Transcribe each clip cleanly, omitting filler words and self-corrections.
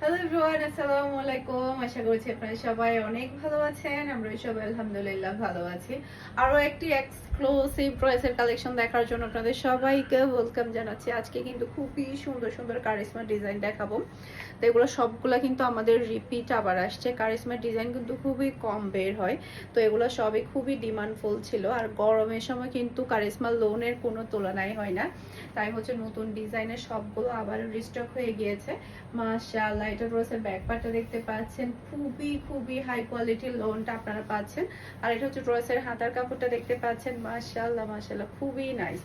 Hello everyone, আসসালামু আলাইকুম। আশা করছি আপনারা সবাই অনেক ভালো আছেন। আমরা সবাই আলহামদুলিল্লাহ ভালো আছি। আরো একটি এক্সক্লুসিভ ড্রেসের কালেকশন দেখার জন্য আপনাদের সবাইকে ওয়েলকাম জানাচ্ছি। আজকে কিন্তু খুবই সুন্দর সুন্দর কারিশমা ডিজাইন দেখাবো। তো এগুলো সবগুলা কিন্তু আমাদের রিপিট আবার আসছে। কারিশমা ডিজাইন কিন্তু খুবই কম বের হয়, তো এগুলো সবই খুবই ডিমান্ডফুল ছিল। আর গরমের সময় কিন্তু কারিশমা লোনের কোনো তুলনাই হয় না, তাই হচ্ছে নতুন ডিজাইনের সবগুলো আবার রিস্টক হয়ে গিয়েছে। মাশাআল্লাহ, এটা ড্রেসের ব্যাক পার্টটা দেখতে পাচ্ছেন, খুবই খুবই হাই কোয়ালিটির লোনটা আপনারা পাচ্ছেন। আর এটা হচ্ছে ড্রেসের হাতার কাপড়টা দেখতে পাচ্ছেন, মাশাআল্লাহ মাশাআল্লাহ খুবই নাইস।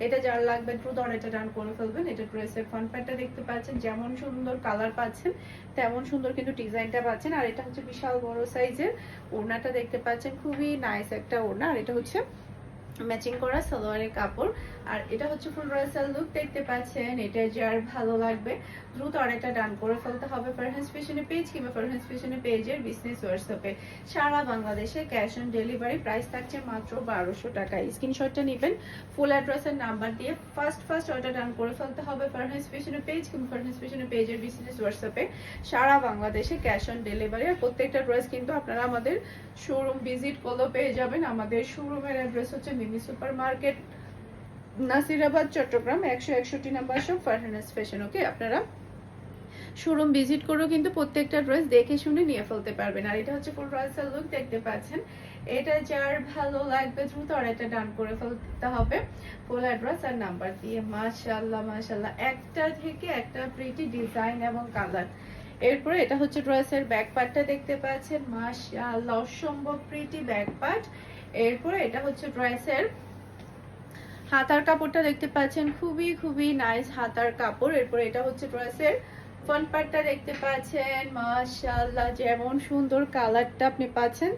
এটা যার লাগবে দ্রুত অর্ডারটা ডান করে ফেলবেন। এটা ড্রেসের ফ্রন্ট পার্টটা দেখতে পাচ্ছেন, যেমন সুন্দর কালার পাচ্ছেন তেমন সুন্দর কিন্তু ডিজাইনটা পাচ্ছেন। আর এটা হচ্ছে বিশাল বড় সাইজের ওড়নাটা দেখতে পাচ্ছেন, খুবই নাইস একটা ওড়না। আর এটা হচ্ছে ম্যাচিং করা সালোয়ারের কাপড়। আর এটা হচ্ছে ফুল ড্রেসের লুক দেখতে পাচ্ছেন। এটা যার ভালো লাগবে দ্রুত অর্ডারটা ডান করে ফেলতে হবে ফারহানস ফ্যাশনে পেজ কিংবা ফারহানস ফ্যাশনে পেজের বিজনেস হোয়াটসঅ্যাপে। সারা বাংলাদেশে ক্যাশ অন ডেলিভারি, প্রাইস থাকছে মাত্র 1200 টাকা। স্ক্রিনশটটা নেবেন, ফুল অ্যাড্রেসের নাম্বার দিয়ে ফার্স্ট অর্ডার ডান করে ফেলতে হবে ফারহানস ফ্যাশনে পেজ কিংবা ফারহানস ফ্যাশনে পেজের বিজনেস হোয়াটসঅ্যাপে। সারা বাংলাদেশে ক্যাশ অন ডেলিভারি। আর প্রত্যেকটা ড্রেস কিন্তু আপনারা আমাদের শোরুম ভিজিট করলেও পেয়ে যাবেন। আমাদের শোরুমের অ্যাড্রেস হচ্ছে mini super market, Nasirabad, Chittagong, 161 number shop Farhans fashion. Okay, আপনারা শোরুম ভিজিট করেও কিন্তু প্রত্যেকটা ড্রেস দেখে শুনে নিয়ে ফেলতে পারবেন। আর এটা হচ্ছে ফুল ড্রেসের লুক দেখতে পাচ্ছেন। এটা যার ভালো লাগবে দ্রুত অর্ডারটা ডান করে ফেলতে হবে ফুল অ্যাড্রেস আর নাম্বার দিয়ে। মাশাআল্লাহ মাশাআল্লাহ, একটা থেকে একটা প্রিটি ডিজাইন এবং কালার। এরপরে এটা হচ্ছে ড্রেসের ব্যাক পার্টটা দেখতে পাচ্ছেন, মাশাআল্লাহ অসম্ভব প্রিটি ব্যাক পার্ট। এরপরে এটা হচ্ছে ড্রেসের হাতার কাপড়টা দেখতে পাচ্ছেন, খুবই খুবই নাইস হাতার কাপড়। এরপর এটা হচ্ছে ড্রেসের ফ্রন্ট পার্টটা দেখতে পাচ্ছেন, মাশাআল্লাহ যেমন সুন্দর কালারটা আপনি পাচ্ছেন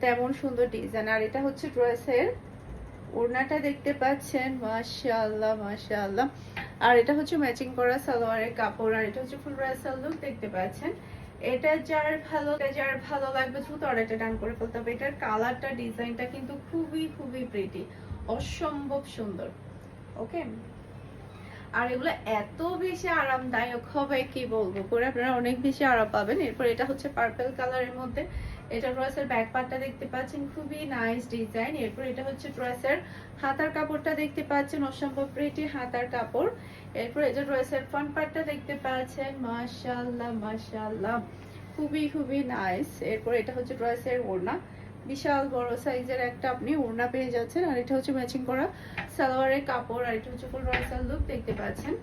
তেমন সুন্দর ডিজাইন। আর এটা হচ্ছে ড্রেসের ওড়নাটা দেখতে পাচ্ছেন, মাশাআল্লাহ মাশাআল্লাহ। আর এটা হচ্ছে ম্যাচিং করা সালোয়ারের কাপড়। আর এটা হচ্ছে ফুল ড্রেসের লুক দেখতে পাচ্ছেন। এটা যার ভালো লাগবে দ্রুত অর্ডারটা ডান করে ফেলতে হবে। এটার কালারটা ডিজাইনটা কিন্তু খুবই খুবই প্রিটি, অসম্ভব সুন্দর। ওকে, আর এগুলো এত বেশি আরামদায়ক হবে কি বলবো, পরে আপনারা অনেক বেশি আরাম পাবেন। এরপর এটা হচ্ছে পার্পল কালারের মধ্যে। এটা ড্রেসের ব্যাক পার্টটা দেখতে পাচ্ছেন, খুবই নাইস ডিজাইন। এরপর এটা হচ্ছে ড্রেসের হাতার কাপড়টা দেখতে পাচ্ছেন, অসম্ভব প্রিটি হাতার কাপড়। এরপর এটা ড্রেসের ফ্রন্ট পার্টটা দেখতে পাচ্ছেন, মাশাআল্লাহ মাশাআল্লাহ খুবই খুবই নাইস। এরপর এটা হচ্ছে ড্রেসের ওড়না, বিশাল বড় সাইজের একটা আপনি ওড়না পেয়ে যাচ্ছেন। আর এটা হচ্ছে ম্যাচিং করা সালোয়ারের কাপড়। আর এটা হচ্ছে ফুল ড্রেসের লুক দেখতে পাচ্ছেন।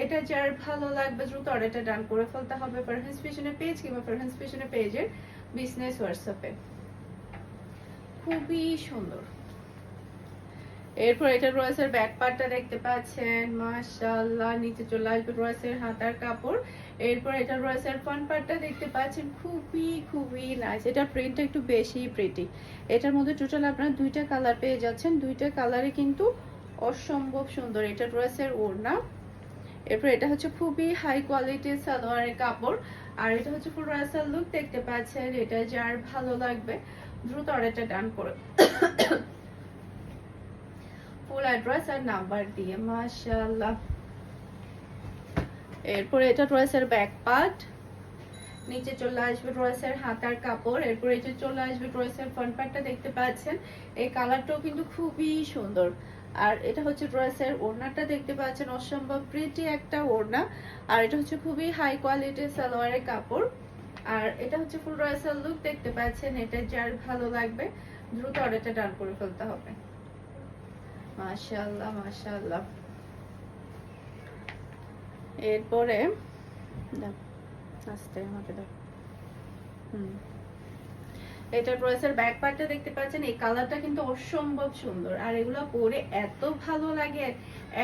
এটা যার ভালো লাগবে দ্রুত অর্ডারটা ডান করে ফেলতে হবে ফারহানস ফ্যাশনের পেজ কিংবা ফারহানস ফ্যাশনের পেজের বিজনেস হোয়াটসঅ্যাপে। খুবই সুন্দর। এরপর এটা ড্রেসের ব্যাক পার্টটা দেখতে পাচ্ছেন, মাশাআল্লাহ নিচে চলে আসবে ড্রেসের হাতার কাপড়। এরপর এটা ড্রেসের ফ্রন্ট পার্টটা দেখতে পাচ্ছেন, খুবই খুবই নাইস। এটা প্রিন্টটা একটু বেশি প্রিটি। এটার মধ্যে টোটাল আপনারা দুইটা কালার পেয়ে যাচ্ছেন, দুইটা কালারে কিন্তু অসম্ভব সুন্দর। এটা ড্রেসের ওড়না। এরপর এটা হচ্ছে খুবই হাই কোয়ালিটির সালোয়ারের কাপড়। আর এটা হচ্ছে ফুল ড্রেসের লুক দেখতে পাচ্ছেন। এটা যার ভালো লাগবে দ্রুত অর্ডারটা ডান করে ফুল অ্যাড্রেস আর নাম্বার দিয়ে। মাশাআল্লাহ। এরপর এটা ড্রেসের ব্যাক পার্ট, নিচে চলে আসবে ড্রেসের হাতার কাপড়। এরপর এটা চলে আসবে ড্রেসের ফ্রন্ট পার্টটা দেখতে পাচ্ছেন, এই কালারটাও কিন্তু খুবই সুন্দর। আর এটা হচ্ছে ড্রেসের ওড়নাটা দেখতে পাচ্ছেন, অসম্ভব প্রিটি একটা ওড়না। আর এটা হচ্ছে খুবই হাই কোয়ালিটির সালোয়ারের কাপড়। আর এটা হচ্ছে ফুল ড্রেসের লুক দেখতে পাচ্ছেন। এটা যার ভালো লাগবে দ্রুত অর্ডারটা ডান করে ফেলতে হবে। মাশাআল্লাহ মাশাআল্লাহ। এরপরে দাও আস্তে আমাকে দাও। এটা ড্রেসের ব্যাক পার্টটা দেখতে পাচ্ছেন, এই কালারটা কিন্তু অসম্ভব সুন্দর। আর এগুলো পরে এত ভালো লাগে,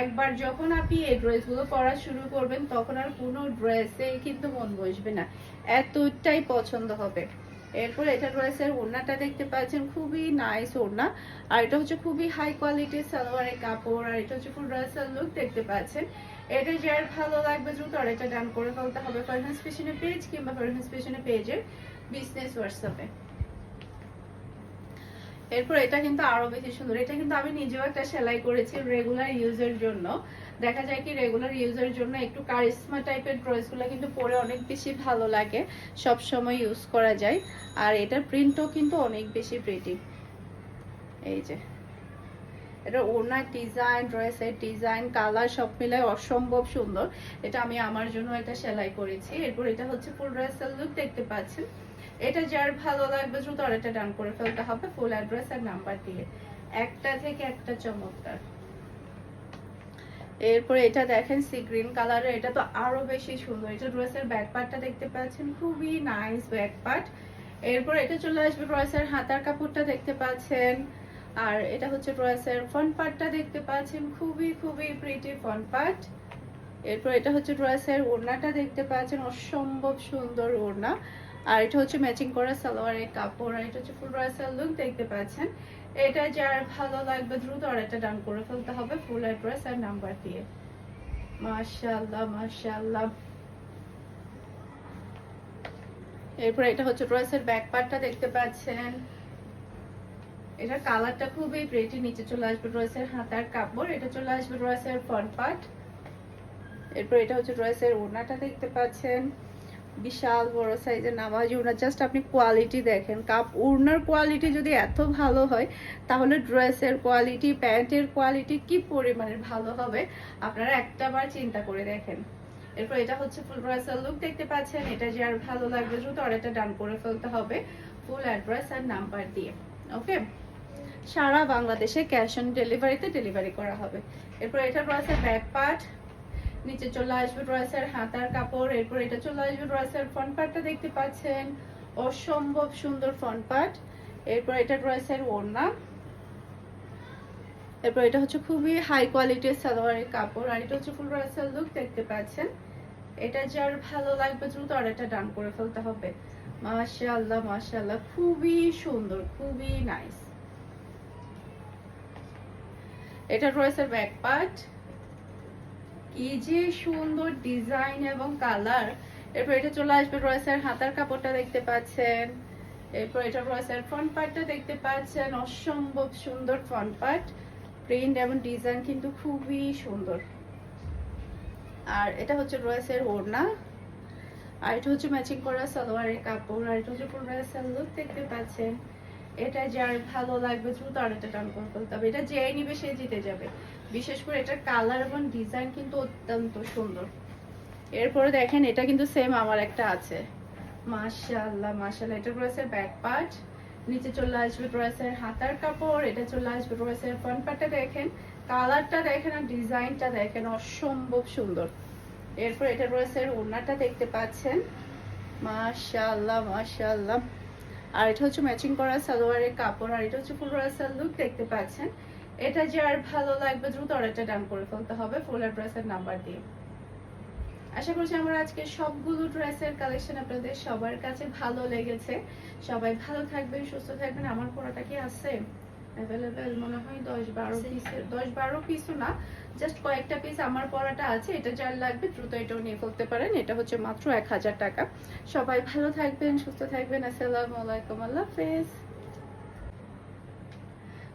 একবার যখন আপনি এই ড্রেসগুলো পরা শুরু করবেন তখন আর কোনো ড্রেসে কিন্তু মন বসবে না, এতটাই পছন্দ হবে। এরপর এটা ড্রেসের ওড়নাটা দেখতে পাচ্ছেন, খুবই নাইস ওড়না। আর এটা হচ্ছে খুবই হাই কোয়ালিটির সালোয়ারের কাপড়। আর এটা হচ্ছে ফুল ড্রেসের লুক দেখতে পাচ্ছেন। এটা যার ভালো লাগবে দ্রুত এটা ডান করে ফেলতে হবে ফারহানস ফ্যাশনের পেজ কিংবা ফারহানস ফ্যাশনের পেজের বিজনেস হোয়াটসঅ্যাপে। এরপর এটা কিন্তু আরো বেশি সুন্দর। এটা কিন্তু আমি নিজেও একটা সেলাই করেছি রেগুলার ইউজের জন্য। দেখা যায় কি রেগুলার ইউজের জন্য একটু কারিশমা টাইপের ড্রেসগুলো কিন্তু পরে অনেক বেশি ভালো লাগে, সব সময় ইউজ করা যায়। আর এটার প্রিন্টও কিন্তু অনেক বেশি প্রিটি। এই যে এটা ওড়নার ডিজাইন, ড্রেসের ডিজাইন, কালার সব মিলায় অসম্ভব সুন্দর। এটা আমি আমার জন্য এটা সেলাই করেছি। এরপর এটা হচ্ছে ফুল ড্রেসের লুক, দেখতে পাচ্ছেন। এটা যার ভালো লাগবে দ্রুত আর এটা ডান করে ফেলতে হবে ফুল অ্যাড্রেস আর নাম্বার দিয়ে। একটা থেকে একটা চমৎকার। এরপরে এটা দেখেন সি গ্রিন কালারের, এটা তো আরো বেশি সুন্দর। এটা ড্রেসের ব্যাক পার্টটা দেখতে পাচ্ছেন, খুবই নাইস ব্যাক পার্ট। এরপর এটা চলে আসবে ড্রেসের হাতার কাপড়টা দেখতে পাচ্ছেন। আর এটা হচ্ছে ড্রেসের ফ্রন্ট পার্টটা দেখতে পাচ্ছেন, খুবই খুবই প্রিটি ফ্রন্ট পার্ট। এরপর এটা হচ্ছে ড্রেসের ওড়নাটা দেখতে পাচ্ছেন, অসম্ভব সুন্দর ওড়না। আর এটা হচ্ছে ম্যাচিং করা সালোয়ারের কাপড়। আর এটা হচ্ছে ফুল ড্রেসের লুক, দেখতে পাচ্ছেন। এটা যার ভালো লাগবে দ্রুত আর এটা ডান করে ফেলতে হবে ফুল অ্যাড্রেস আর নাম্বার দিয়ে। মাশাআল্লাহ মাশাআল্লাহ। এরপর এটা হচ্ছে ড্রেসের ব্যাক পার্টটা দেখতে পাচ্ছেন। এটা কালারটা খুবই প্রিটি। নিচে চলে আসবে ড্রেসের হাতার কাপড়, এটা চলে আসবে ড্রেসের ফ্রন্ট পার্ট। এরপর এটা হচ্ছে ড্রেসের ওড়নাটা দেখতে পাচ্ছেন, বিশাল বড় সাইজের নামাজি ওড়না। জাস্ট আপনি কোয়ালিটি দেখেন, ওড়নার কোয়ালিটি যদি এত ভালো হয় তাহলে ড্রেসের কোয়ালিটি, প্যান্টের কোয়ালিটি কি পরিমাণের ভালো হবে আপনারা একটাবার চিন্তা করে দেখেন। এরপর এটা হচ্ছে ফুল ড্রেসের লুক, দেখতে পাচ্ছেন। এটা যার ভালো লাগবে দ্রুত আর এটা ডান করে ফেলতে হবে ফুল অ্যাড্রেস আর নাম্বার দিয়ে। ওকে, সারা বাংলাদেশে ক্যাশ অন ডেলিভারিতে ডেলিভারি করা হবে। এরপর এটা ড্রেসের ব্যাক পার্ট, নিচে চলে আসবে ড্রেসের হাতার কাপড়। এরপর এটা চলে আসবে ড্রেসের ফ্রন্ট পার্টটা দেখতে পাচ্ছেন, অসম্ভব সুন্দর ফ্রন্ট পার্ট। এরপর এটা ড্রেসের ওড়না। এরপর এটা হচ্ছে খুবই হাই কোয়ালিটির সালোয়ারের কাপড়। আর এটা হচ্ছে ফুল ড্রেসের লুক, দেখতে পাচ্ছেন। এটা যার ভালো লাগবে দ্রুত আর এটা ডান করে ফেলতে হবে। মাশাআল্লাহ মাশাআল্লাহ, খুবই সুন্দর, খুবই নাইস। এটা ড্রেসের ব্যাক পার্ট, কি যে সুন্দর ডিজাইন এবং কালার। এরপর এটা চলে আসবে ড্রেসের হাতার কাপড়টা দেখতে পাচ্ছেন। এরপর এটা ড্রেসের ফ্রন্ট পার্টটা দেখতে পাচ্ছেন, অসম্ভব সুন্দর ফ্রন্ট পার্ট। প্রিন্ট এবং ডিজাইন কিন্তু খুবই সুন্দর। আর এটা হচ্ছে ড্রেসের ওড়না। আর এটা হচ্ছে ম্যাচিং করা সালোয়ারের কাপড়। আর এটা হচ্ছে পুরো ড্রেসের লুক, দেখতে পাচ্ছেন। এটা যার ভালো লাগবে দ্রুত আর এটা টান করে ফেলতে হবে। এটা যে নিবে সে জিতে যাবে। বিশেষ করে এটার কালার এবং ডিজাইন কিন্তু অত্যন্ত সুন্দর। এরপরে দেখেন এটা কিন্তু সেম আমার একটা আছে। মাশাআল্লাহ মাশাআল্লাহ। এটা ড্রেসের ব্যাক পার্ট, নিচে চলে আসবে ড্রেসের হাতার কাপড়। এটা চলে আসবে ড্রেসের ফ্রন্ট পার্টটা দেখেন, কালারটা দেখেন আর ডিজাইনটা দেখেন, অসম্ভব সুন্দর। এরপর এটা ড্রেসের ওড়নাটা দেখতে পাচ্ছেন, মাশাআল্লাহ মাশাআল্লাহ। আর এটা হচ্ছে ম্যাচিং করা সালোয়ারের কাপড়। আর এটা হচ্ছে ফুল ড্রেসের লুক, দেখতে পাচ্ছেন। এটা যার ভালো লাগবে দ্রুত আর এটা ডান করে ফেলতে হবে ফুল অ্যাড্রেসের নাম্বার দিয়ে। আশা করছি আমার আজকে সবগুলো ড্রেসের কালেকশন আপনাদের সবার কাছে ভালো লেগেছে। সবাই ভালো থাকবেন, সুস্থ থাকবেন। আমার পড়াটা কি আছে অ্যাভেলেবেল মনে হয় 10-12 পিসের, 10-12 পিসও না, জাস্ট কয়েকটা পিস আমার পড়াটা আছে। এটা যার লাগবে দ্রুত এটাও নিয়ে ফেলতে পারেন। এটা হচ্ছে মাত্র 1000 টাকা। সবাই ভালো থাকবেন, সুস্থ থাকবেন। আসসালামু আলাইকুম, আল্লাহ হাফেজ।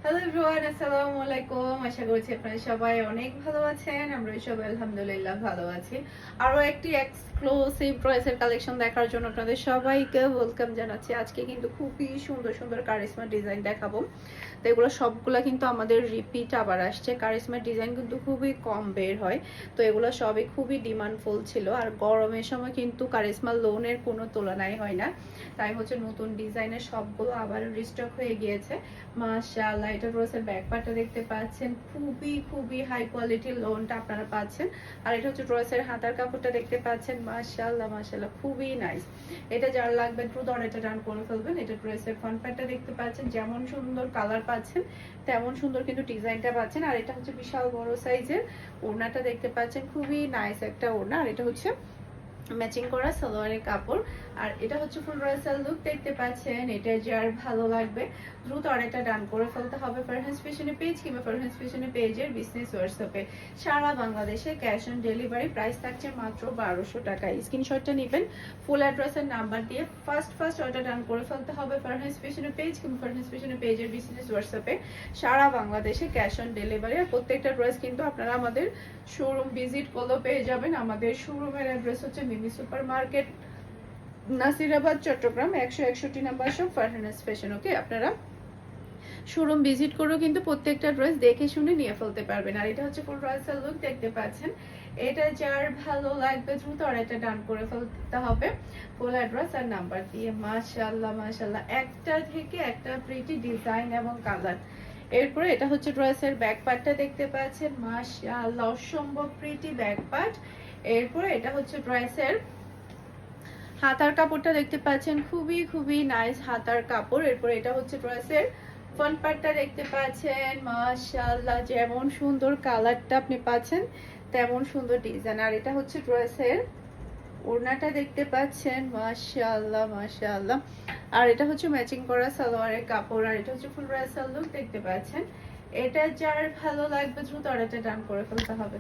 হ্যালো এভরিওয়ান, আসসালামু আলাইকুম। আশা করছি আপনারা সবাই অনেক ভালো আছেন। আমরা সবাই আলহামদুলিল্লাহ ভালো আছি। আরো একটি এক্সক্লুসিভ ড্রেসের কালেকশন দেখার জন্য আপনাদের সবাইকে ওয়েলকাম জানাচ্ছি। আজকে কিন্তু খুবই সুন্দর সুন্দর কারিশমা ডিজাইন দেখাবো। তো এগুলো সবগুলা কিন্তু আমাদের রিপিট আবার আসছে। কারিশমা ডিজাইন কিন্তু খুবই কম বের হয়, তো এগুলো সবই খুবই ডিমান্ডফুল ছিল। আর গরমের সময় কিন্তু কারিশমা লোনের কোনো তুলনাই হয় না, তাই হচ্ছে নতুন ডিজাইনের সবগুলো আবার রিস্টক হয়ে গিয়েছে। মাশাআল্লাহ। এটা ড্রেসের ব্যাক পার্টটা দেখতে পাচ্ছেন, খুবই খুবই হাই কোয়ালিটির লোনটা আপনারা পাচ্ছেন। আর এটা হচ্ছে ড্রেসের হাতার কাপড়টা দেখতে পাচ্ছেন, মাশাআল্লাহ মাশাআল্লাহ, খুবই নাইস। এটা যার লাগবে দ্রুত এটা ডান করে ফেলবেন। এটা ড্রেসের ফ্রন্ট পার্টটা দেখতে পাচ্ছেন, যেমন সুন্দর কালার পাচ্ছেন তেমন সুন্দর কিন্তু ডিজাইনটা পাচ্ছেন। আর এটা হচ্ছে বিশাল বড় সাইজের ওড়নাটা দেখতে পাচ্ছেন, খুবই নাইস একটা ওড়না। আর এটা হচ্ছে ম্যাচিং করা সালোয়ারের কাপড়। আর এটা হচ্ছে ফুল ড্রেসের লুক দেখতে পাচ্ছেন। এটা যার ভালো লাগবে দ্রুত অর্ডারটা ডান করে ফেলতে হবে ফারহানস ফ্যাশনের পেজ কিংবা ফারহানস ফ্যাশনের পেজের বিজনেস হোয়াটসঅ্যাপে। সারা বাংলাদেশে ক্যাশ অন ডেলিভারি, প্রাইস থাকছে মাত্র 1200 টাকা। স্ক্রিনশটটা নেবেন, ফুল অ্যাড্রেসের নাম্বার দিয়ে ফার্স্ট অর্ডার ডান করে ফেলতে হবে ফারহানস ফ্যাশনের পেজ কিংবা ফারহানস ফ্যাশনের পেজের বিজনেস হোয়াটসঅ্যাপে। সারা বাংলাদেশে ক্যাশ অন ডেলিভারি। আর প্রত্যেকটা ড্রেস কিন্তু আপনারা আমাদের শোরুম ভিজিট করলেও পেয়ে যাবেন। আমাদের শোরুমের অ্যাড্রেস হচ্ছে Mimi super market, Nasirabad, Chittagong 161 number shop Farhans fashion. Okay, আপনারা শোরুম ভিজিট করেও কিন্তু প্রত্যেকটা ড্রেস দেখে শুনে নিয়ে ফেলতে পারবেন। আর এটা হচ্ছে ফুল ড্রেসের লুক দেখতে পাচ্ছেন। এটা যার ভালো লাগবে দ্রুত অর্ডারটা ডান করে ফেলতে হবে ফুল অ্যাড্রেস আর নাম্বার দিয়ে। মাশাআল্লাহ মাশাআল্লাহ, একটা থেকে একটা প্রিটি ডিজাইন এবং কালার। এরপরে এটা হচ্ছে ড্রেসের ব্যাক পার্টটা দেখতে পাচ্ছেন। মাশাআল্লাহ, অসম্ভব প্রিটি ব্যাক পার্ট। এরপরে এটা হচ্ছে ড্রেসের হাতার কাপড়টা দেখতে পাচ্ছেন, খুবই খুবই নাইস হাতার কাপড়। এরপরে এটা হচ্ছে ড্রেসের ফ্রন্ট পার্টটা দেখতে পাচ্ছেন। মাশাআল্লাহ, যেমন সুন্দর কালারটা আপনি পাচ্ছেন তেমন সুন্দর ডিজাইন। আর এটা হচ্ছে ড্রেসের ওড়নাটা দেখতে পাচ্ছেন। মাশাআল্লাহ মাশাআল্লাহ। আর এটা হচ্ছে ম্যাচিং করা সালোয়ারের কাপড়। আর এটা হচ্ছে ফুল ড্রেসের লুক দেখতে পাচ্ছেন। এটা যার ভালো লাগবে দ্রুত অর্ডারটা ডান করে ফেলতে হবে।